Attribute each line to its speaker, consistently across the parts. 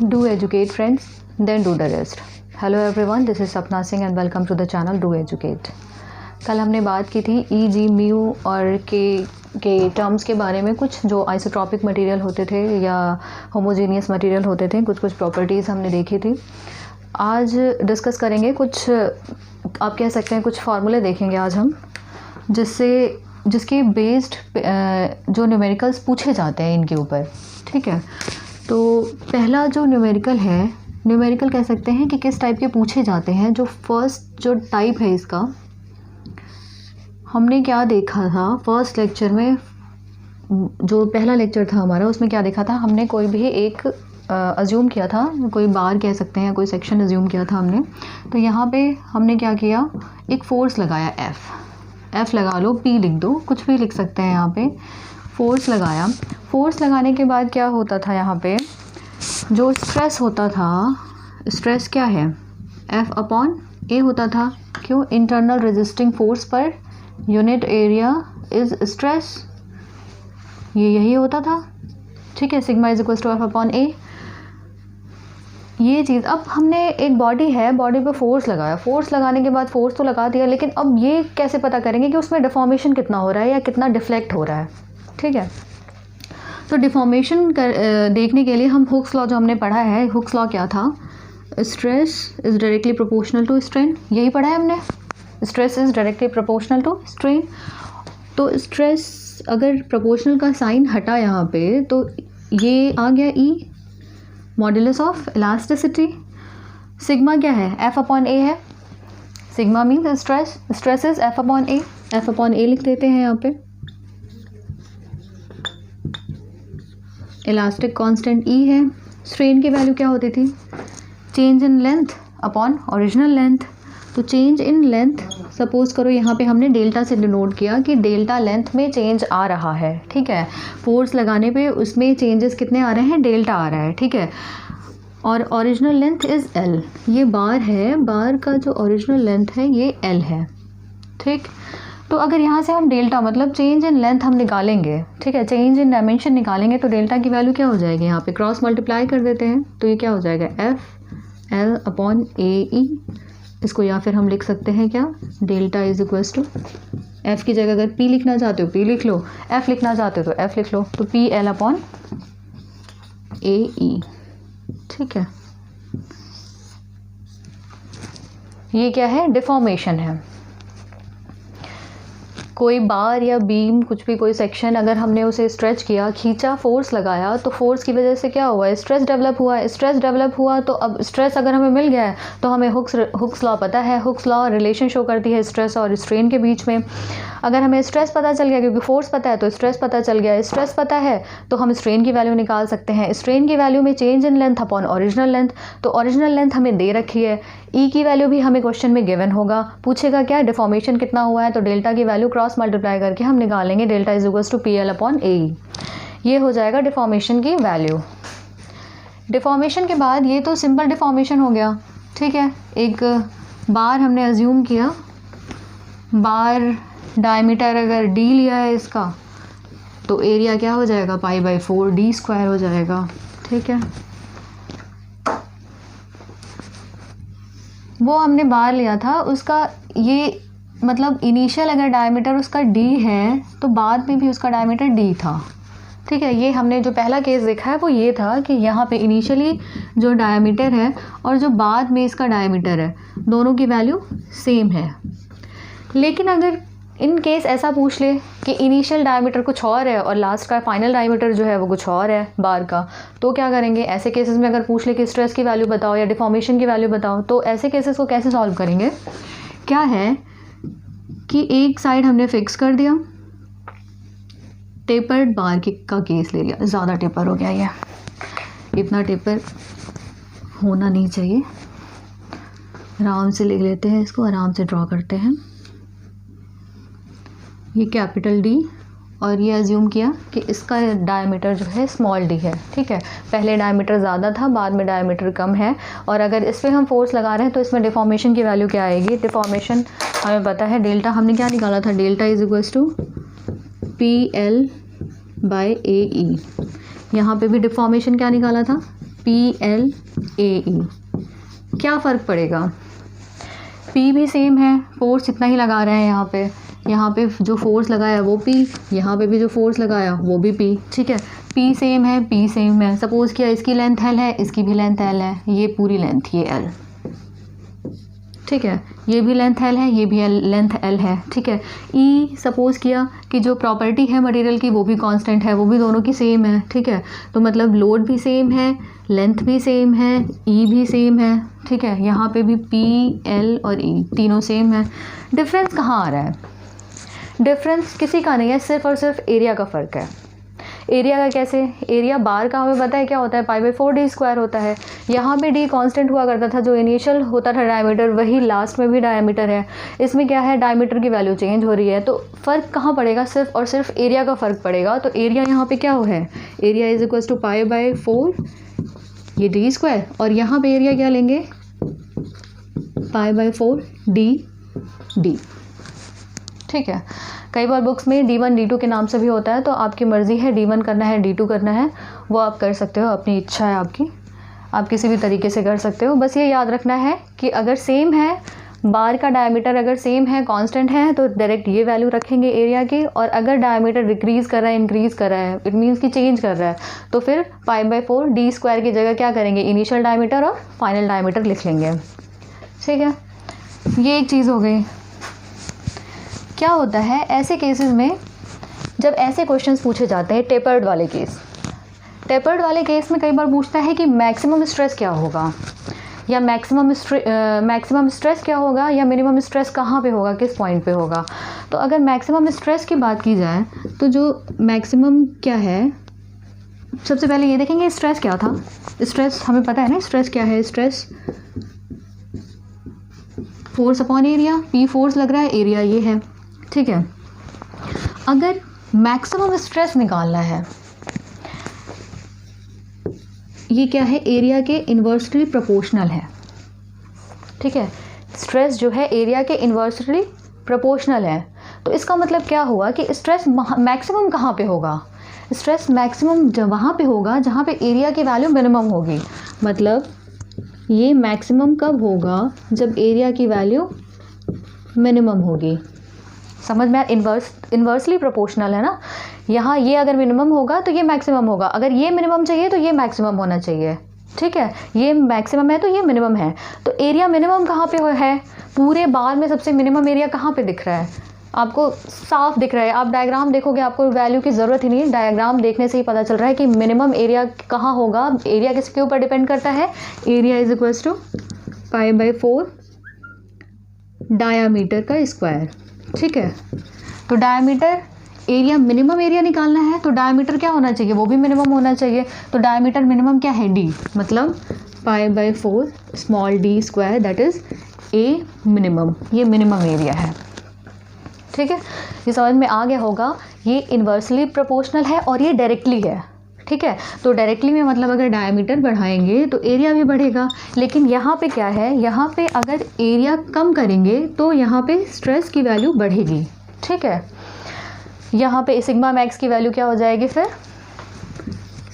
Speaker 1: Do educate friends, then do the rest. Hello everyone, this is Sapna Singh and welcome to the channel Do Educate. कल हमने बात की थी ई G mu और के terms के बारे में, कुछ जो आइसोट्रॉपिक मटेरियल होते थे या होमोजीनियस मटेरियल होते थे, कुछ प्रॉपर्टीज़ हमने देखी थी. आज डिस्कस करेंगे कुछ, आप कह सकते हैं कुछ फार्मूले देखेंगे आज हम, जिसके बेस्ड जो न्यूमेरिकल्स पूछे जाते हैं इनके ऊपर. ठीक है, तो पहला जो न्यूमेरिकल कह सकते हैं कि किस टाइप के पूछे जाते हैं. जो फर्स्ट जो टाइप है इसका, हमने क्या देखा था फर्स्ट लेक्चर में, जो पहला लेक्चर था हमारा, उसमें क्या देखा था हमने, कोई भी एक अज्यूम किया था, कोई बार कह सकते हैं, कोई सेक्शन अज्यूम किया था हमने. तो यहाँ पे हमने क्या किया, एक फोर्स लगाया, एफ़ लगा लो, पी लिख दो, कुछ भी लिख सकते हैं. यहाँ पे फोर्स लगाया. फोर्स लगाने के बाद क्या होता था, यहाँ पे जो स्ट्रेस होता था, स्ट्रेस क्या है, एफ अपॉन ए होता था. क्यों? Internal resisting force per unit area is stress, यही होता था. ठीक है, sigma is equal to F upon A, ये चीज़. अब हमने एक बॉडी है, बॉडी पे फोर्स लगाया, फोर्स लगाने के बाद फोर्स तो लगा दिया, लेकिन अब ये कैसे पता करेंगे कि उसमें डिफॉर्मेशन कितना हो रहा है या कितना डिफ्लेक्ट हो रहा है. ठीक है, तो डिफॉर्मेशन देखने के लिए हम हुक्स लॉ जो हमने पढ़ा है, हुक्स लॉ क्या था, stress is directly proportional to strain, यही पढ़ा है हमने, stress is directly proportional to strain. तो स्ट्रेस अगर प्रोपोर्शनल का साइन हटा यहाँ पे, तो ये आ गया E, modulus of elasticity. Sigma क्या है, एफ अपॉन ए है. Sigma means stress, stress is F upon A, F upon A लिख देते हैं यहाँ पे. इलास्टिक कांस्टेंट ई है. स्ट्रेन की वैल्यू क्या होती थी, change in length upon original length. तो चेंज इन लेंथ, सपोज करो यहाँ पे हमने डेल्टा से डिनोट किया कि डेल्टा लेंथ में चेंज आ रहा है. ठीक है, फोर्स लगाने पे उसमें चेंजेस कितने आ रहे हैं, डेल्टा आ रहा है. ठीक है, और ओरिजिनल लेंथ इज़ एल, ये बार है, बार का जो ओरिजिनल लेंथ है ये एल है. ठीक, तो अगर यहाँ से हम डेल्टा मतलब चेंज इन लेंथ हम निकालेंगे, ठीक है, चेंज इन डायमेंशन निकालेंगे, तो डेल्टा की वैल्यू क्या हो जाएगी, यहाँ पे क्रॉस मल्टीप्लाई कर देते हैं, तो ये क्या हो जाएगा, F L upon A E. इसको या फिर हम लिख सकते हैं क्या, delta is equals to, F की जगह अगर पी लिखना चाहते हो पी लिख लो, एफ़ लिखना चाहते हो तो एफ़ लिख लो, तो पी एल अपॉन ए ई. ठीक है, ये क्या है, डिफॉर्मेशन है. कोई बार या बीम, कुछ भी कोई सेक्शन, अगर हमने उसे स्ट्रेच किया, खींचा, फोर्स लगाया, तो फोर्स की वजह से क्या हुआ है, स्ट्रेस डेवलप हुआ है. स्ट्रेस डेवलप हुआ तो अब स्ट्रेस अगर हमें मिल गया है, तो हमें हुक्स लॉ पता है. हुक्स लॉ रिलेशन शो करती है स्ट्रेस और स्ट्रेन के बीच में. अगर हमें स्ट्रेस पता चल गया, क्योंकि फोर्स पता है तो स्ट्रेस पता चल गया, स्ट्रेस पता है तो हम स्ट्रेन की वैल्यू निकाल सकते हैं. स्ट्रेन की वैल्यू में change in length upon original length, तो ओरिजिनल लेंथ हमें दे रखी है. ई की वैल्यू भी हमें क्वेश्चन में गिवन होगा, पूछेगा क्या, डिफॉर्मेशन कितना हुआ है, तो डेल्टा की वैल्यू क्रॉस मल्टीप्लाई करके हम निकालेंगे, delta is equals to P L upon A E. ये हो जाएगा डिफॉर्मेशन की वैल्यू. डिफॉर्मेशन के बाद ये तो सिंपल डिफॉर्मेशन हो गया. ठीक है, एक बार हमने अज्यूम किया, बार डायमीटर अगर डी लिया है इसका, तो एरिया क्या हो जाएगा, पाई बाई 4 डी स्क्वायर हो जाएगा. ठीक है, वो हमने बार लिया था, उसका ये मतलब इनिशियल अगर डायमीटर उसका डी है, तो बाद में भी उसका डायमीटर डी था. ठीक है, ये हमने जो पहला केस देखा है वो ये था कि यहाँ पे इनिशियली जो डायमीटर है और जो बाद में इसका डायमीटर है, दोनों की वैल्यू सेम है. लेकिन अगर इन केस ऐसा पूछ ले कि इनिशियल डायमीटर कुछ और है और लास्ट का फाइनल डायमीटर जो है वो कुछ और है बार का, तो क्या करेंगे, ऐसे केसेस में अगर पूछ ले कि स्ट्रेस की वैल्यू बताओ या डिफॉर्मेशन की वैल्यू बताओ, तो ऐसे केसेस को कैसे सॉल्व करेंगे. क्या है कि एक साइड हमने फिक्स कर दिया, टेपर्ड बार का केस ले लिया, ज़्यादा टेपर हो गया, ये इतना टेपर होना नहीं चाहिए. आराम से लिख लेते हैं इसको, आराम से ड्रॉ करते हैं. ये कैपिटल डी, और ये अज्यूम किया कि इसका डायमीटर जो है स्मॉल डी है. ठीक है, पहले डायमीटर ज़्यादा था, बाद में डायमीटर कम है, और अगर इस पर हम फोर्स लगा रहे हैं तो इसमें डिफॉर्मेशन की वैल्यू क्या आएगी, डिफॉर्मेशन हमें पता है, डेल्टा हमने क्या निकाला था, delta is equals to P L by A E. यहाँ पे भी डिफॉर्मेशन क्या निकाला था, PLAE। क्या फ़र्क पड़ेगा? P भी सेम है, फोर्स इतना ही लगा रहे हैं यहाँ पे जो फोर्स लगाया वो P, यहाँ पे भी जो फोर्स लगाया वो भी P, ठीक है। P सेम है, P सेम है। सपोज़ किया इसकी लेंथ L है, इसकी भी लेंथ L है, ये पूरी लेंथ ये L, ठीक है। ये भी लेंथ L है, ये भी लेंथ L है, ठीक है। E सपोज़ किया कि जो प्रॉपर्टी है मटेरियल की वो भी कांस्टेंट है, वो भी दोनों की सेम है, ठीक है। तो मतलब लोड भी सेम है, लेंथ भी सेम है, E भी सेम है, ठीक है। यहाँ पे भी P, L और E तीनों सेम है। डिफरेंस कहाँ आ रहा है? डिफरेंस किसी का नहीं है, सिर्फ और सिर्फ एरिया का फ़र्क है। एरिया का कैसे? एरिया बार का हमें पता है क्या होता है, π/4d² होता है। यहाँ पे d कांस्टेंट हुआ करता था, जो इनिशियल होता था डायमीटर वही लास्ट में भी डायमीटर है। इसमें क्या है, डायमीटर की वैल्यू चेंज हो रही है, तो फ़र्क कहाँ पड़ेगा? सिर्फ और सिर्फ एरिया का फ़र्क पड़ेगा। तो एरिया यहाँ पे क्या है, एरिया इज इक्वल टू π/4 ये d², और यहाँ पे एरिया क्या लेंगे, π/4d, ठीक है। कई बार बुक्स में d1 d2 के नाम से भी होता है, तो आपकी मर्ज़ी है d1 करना है d2 करना है, वो आप कर सकते हो, अपनी इच्छा है आपकी, आप किसी भी तरीके से कर सकते हो। बस ये याद रखना है कि अगर सेम है, बार का डायमीटर अगर सेम है, कांस्टेंट है, तो डायरेक्ट ये वैल्यू रखेंगे एरिया की। और अगर डायमीटर डिक्रीज़ कर रहा है, इंक्रीज़ कर रहा है, इट मीन्स कि चेंज कर रहा है, तो फिर π/4d² की जगह क्या करेंगे, इनिशियल डायमीटर और फाइनल डायमीटर लिख लेंगे, ठीक है। ये एक चीज़ हो गई। क्या होता है ऐसे केसेस में, जब ऐसे क्वेश्चंस पूछे जाते हैं, टेपर्ड वाले केस, टेपर्ड वाले केस में कई बार पूछता है कि मैक्सिमम स्ट्रेस क्या होगा, या मैक्सिमम स्ट्रेस क्या होगा, या मिनिमम स्ट्रेस कहाँ पे होगा, किस पॉइंट पे होगा। तो अगर मैक्सिमम स्ट्रेस की बात की जाए, तो जो मैक्सिमम क्या है, सबसे पहले ये देखेंगे स्ट्रेस क्या था। स्ट्रेस हमें पता है ना, स्ट्रेस क्या है, stress force upon area, P force लग रहा है, एरिया ये है, ठीक है। अगर मैक्सिमम स्ट्रेस निकालना है, ये क्या है, एरिया के इन्वर्सली प्रोपोर्शनल है, ठीक है। स्ट्रेस जो है एरिया के इन्वर्सली प्रोपोर्शनल है, तो इसका मतलब क्या हुआ कि स्ट्रेस मैक्सिमम कहाँ पे होगा, स्ट्रेस मैक्सिमम वहाँ पे होगा जहाँ पे एरिया की वैल्यू मिनिमम होगी। मतलब ये मैक्सिमम कब होगा, जब एरिया की वैल्यू मिनिमम होगी। समझ में? इन्वर्सली प्रोपोर्शनल है ना, यहाँ ये अगर मिनिमम होगा तो ये मैक्सिमम होगा, अगर ये मिनिमम चाहिए तो ये मैक्सिमम होना चाहिए, ठीक है। ये मैक्सिमम है तो ये मिनिमम है, तो एरिया मिनिमम कहाँ पे है, पूरे बार में सबसे मिनिमम एरिया कहाँ पे दिख रहा है, आपको साफ दिख रहा है। आप डायग्राम देखोगे, आपको वैल्यू की ज़रूरत ही नहीं है, डायग्राम देखने से ही पता चल रहा है कि मिनिमम एरिया कहाँ होगा। एरिया किसके ऊपर डिपेंड करता है, area is equal to π/4 diameter का स्क्वायर, ठीक है। तो डायामीटर, एरिया मिनिमम एरिया निकालना है तो डायामीटर क्या होना चाहिए, वो भी मिनिमम होना चाहिए। तो डायामीटर मिनिमम क्या है, d, मतलब π/4 small d², that is a minimum, ये मिनिमम एरिया है, ठीक है। ये समझ में आ गया होगा। ये इन्वर्सली प्रोपोर्शनल है और ये डायरेक्टली है, ठीक है। तो डायरेक्टली में मतलब अगर डायमीटर बढ़ाएंगे तो एरिया भी बढ़ेगा, लेकिन यहाँ पे क्या है, यहाँ पे अगर एरिया कम करेंगे तो यहाँ पे स्ट्रेस की वैल्यू बढ़ेगी, ठीक है। यहाँ पे सिग्मा मैक्स की वैल्यू क्या हो जाएगी, फिर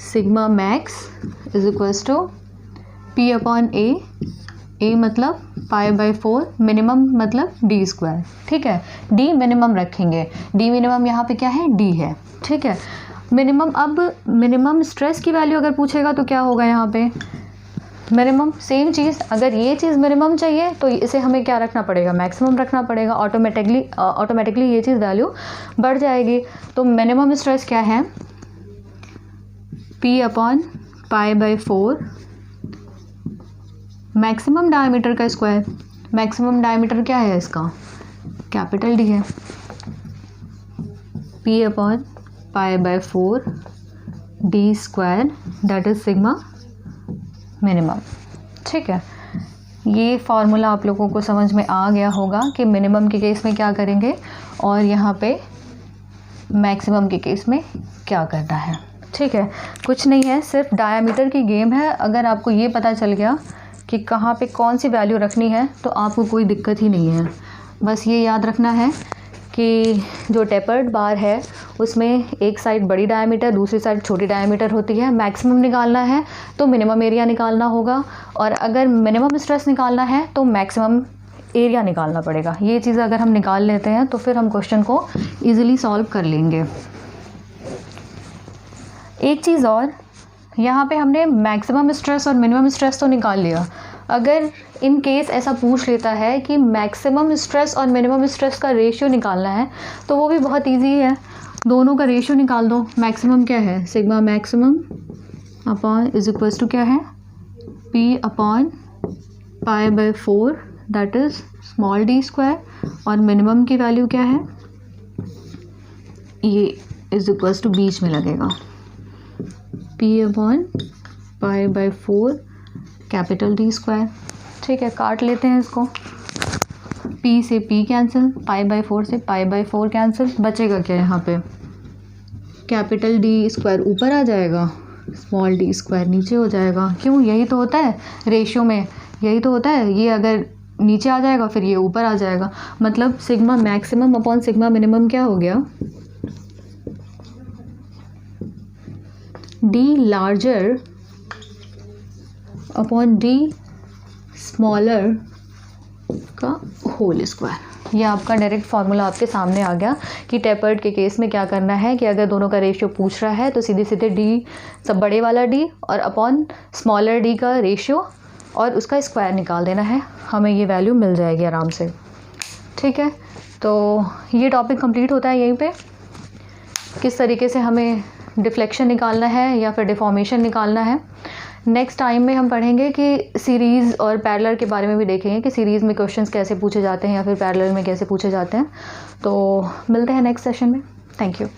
Speaker 1: sigma max is equals to P/A, A मतलब π/4, मिनिमम मतलब d², ठीक है। d मिनिमम रखेंगे, d मिनिमम यहाँ पे क्या है, d है, ठीक है। मिनिमम, अब मिनिमम स्ट्रेस की वैल्यू अगर पूछेगा तो क्या होगा, यहाँ पे मिनिमम सेम चीज़, अगर ये चीज़ मिनिमम चाहिए तो इसे हमें क्या रखना पड़ेगा, मैक्सिमम रखना पड़ेगा। ऑटोमेटिकली ये चीज़ वैल्यू बढ़ जाएगी। तो मिनिमम स्ट्रेस क्या है, P/π/4 मैक्सिमम डायमीटर का स्क्वायर। मैक्सिमम डायमीटर क्या है इसका, कैपिटल D है, P/π/4 d², that is sigma minimum, ठीक है। ये फार्मूला आप लोगों को समझ में आ गया होगा कि मिनिमम के केस में क्या करेंगे और यहाँ पे मैक्सिमम के केस में क्या करना है, ठीक है। कुछ नहीं है, सिर्फ डायामीटर की गेम है। अगर आपको ये पता चल गया कि कहाँ पे कौन सी वैल्यू रखनी है तो आपको कोई दिक्कत ही नहीं है। बस ये याद रखना है कि जो टेपर्ड बार है उसमें एक साइड बड़ी डायमीटर, दूसरी साइड छोटी डायमीटर होती है। मैक्सिमम निकालना है तो मिनिमम एरिया निकालना होगा, और अगर मिनिमम स्ट्रेस निकालना है तो मैक्सिमम एरिया निकालना पड़ेगा। ये चीज़ अगर हम निकाल लेते हैं तो फिर हम क्वेश्चन को ईजिली सॉल्व कर लेंगे। एक चीज़ और, यहाँ पे हमने मैक्सिमम स्ट्रेस और मिनिमम स्ट्रेस तो निकाल लिया। अगर इन केस ऐसा पूछ लेता है कि मैक्सिमम स्ट्रेस और मिनिमम स्ट्रेस का रेशियो निकालना है तो वो भी बहुत इजी है, दोनों का रेशियो निकाल दो। मैक्सिमम क्या है, sigma maximum upon is equals to क्या है, P upon pi by 4 that is small d square, और मिनिमम की वैल्यू क्या है, ये इज इक्वल्स टू बीच में लगेगा P upon pi by 4 capital D square. ठीक है, काट लेते हैं इसको, P से P कैंसिल, पाई बाई 4 से पाई बाई 4 कैंसिल, बचेगा क्या यहाँ पे, कैपिटल D स्क्वायर ऊपर आ जाएगा, स्मॉल d स्क्वायर नीचे हो जाएगा। क्यों, यही तो होता है रेशियो में, यही तो होता है, ये अगर नीचे आ जाएगा फिर ये ऊपर आ जाएगा। मतलब sigma maximum upon sigma minimum क्या हो गया, D larger upon D smaller का होल स्क्वायर। ये आपका डायरेक्ट फार्मूला आपके सामने आ गया कि टेपर्ड के केस में क्या करना है कि अगर दोनों का रेशियो पूछ रहा है तो सीधे सीधे D, सब बड़े वाला D और अपॉन स्मॉलर D का रेशियो और उसका स्क्वायर निकाल देना है, हमें ये वैल्यू मिल जाएगी आराम से। ठीक है, तो ये टॉपिक कंप्लीट होता है यहीं पे, किस तरीके से हमें डिफ्लेक्शन निकालना है या फिर डिफॉर्मेशन निकालना है। नेक्स्ट टाइम में हम पढ़ेंगे कि सीरीज़ और पैरेलल के बारे में भी देखेंगे कि सीरीज़ में क्वेश्चंस कैसे पूछे जाते हैं या फिर पैरेलल में कैसे पूछे जाते हैं। तो मिलते हैं नेक्स्ट सेशन में। Thank you.